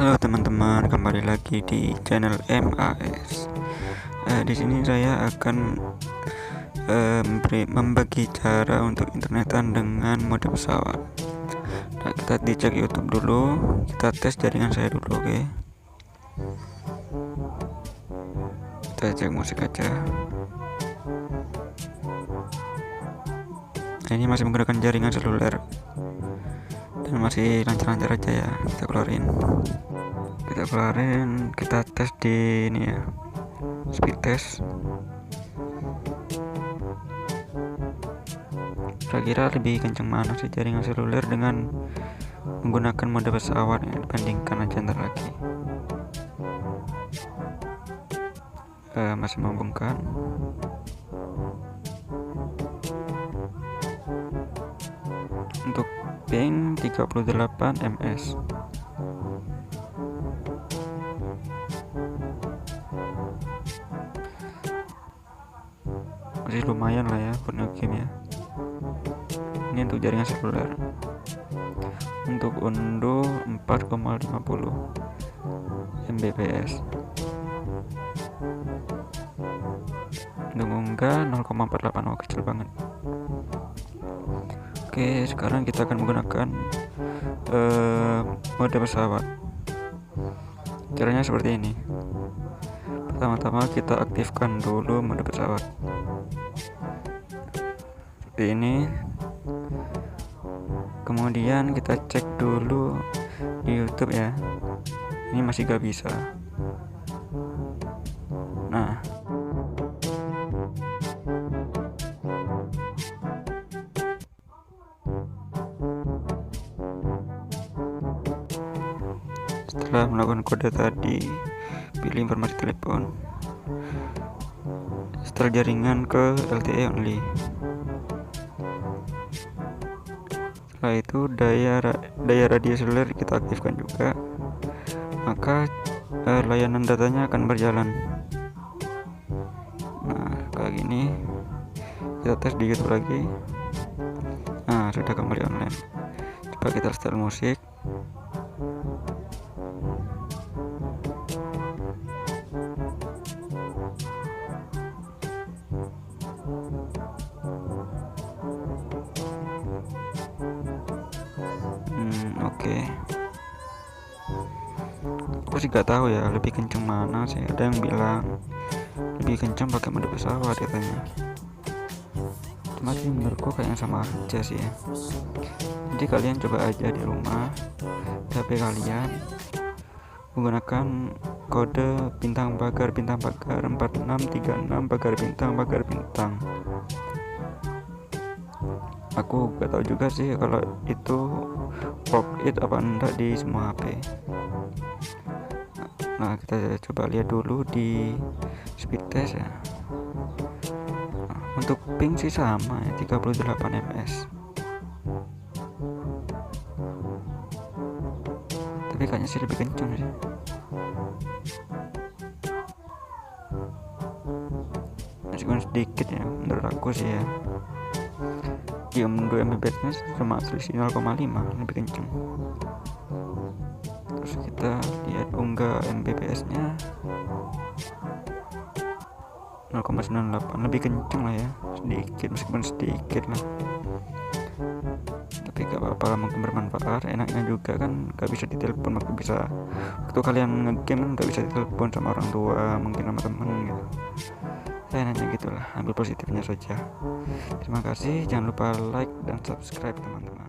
Halo teman-teman, kembali lagi di channel MAS. Di sini saya akan membagi cara untuk internetan dengan mode pesawat. Nah, kita dicek YouTube dulu, kita tes jaringan saya dulu, oke? Kita cek musik aja. Nah, ini masih menggunakan jaringan seluler dan masih lancar-lancar aja ya. Kita keluarin, kita tes di ini ya, speed test. Kira-kira lebih kencang mana sih jaringan seluler dengan menggunakan mode pesawat ya, dibandingkan aja ntar lagi. Masih membungkam. Untuk ping 38 ms. Masih lumayan lah ya buat game ya. Ini untuk jaringan seluler. Untuk unduh 4,50 Mbps. Untuk unggah 0,48. Oh, kecil banget. Oke, sekarang kita akan menggunakan mode pesawat. Caranya seperti ini. Pertama-tama kita aktifkan dulu mode pesawat. Seperti ini. Kemudian kita cek dulu di YouTube ya. Ini masih gak bisa. Nah, setelah melakukan kode tadi, pilih informasi telepon, setel jaringan ke LTE only. Setelah itu daya radio seluler kita aktifkan juga, maka layanan datanya akan berjalan. Nah, kayak gini. Kita tes di YouTube lagi. Nah, sudah kembali online. Coba kita setel musik. Oke. Aku sih gak tahu ya lebih kenceng mana sih. Ada yang bilang lebih kenceng pakai mode pesawat katanya. Cuma sih menurutku kayaknya sama aja sih ya. Jadi kalian coba aja di rumah HP kalian menggunakan kode bintang pagar 4636 pagar bintang. Aku gak tahu juga sih kalau itu worth it apa enggak di semua HP. Nah, kita coba lihat dulu di speed test ya. Nah, untuk ping sih sama ya, 38 ms. Tapi kayaknya sih lebih kencang sih. Meskipun sedikit ya menurut aku sih ya. Di 2 Mbps nya cuma selisih 0,5, lebih kencang. Terus kita lihat unggah Mbps nya 0,98, lebih kencang lah ya, sedikit, meskipun sedikit lah. Tapi gak apa-apa lah, mungkin bermanfaat. Enaknya juga kan gak bisa ditelepon, waktu kalian ngegame gak bisa ditelepon sama orang tua, mungkin sama temen gitu. Ya enaknya gitulah, ambil positifnya saja. Terima kasih, jangan lupa like dan subscribe teman-teman.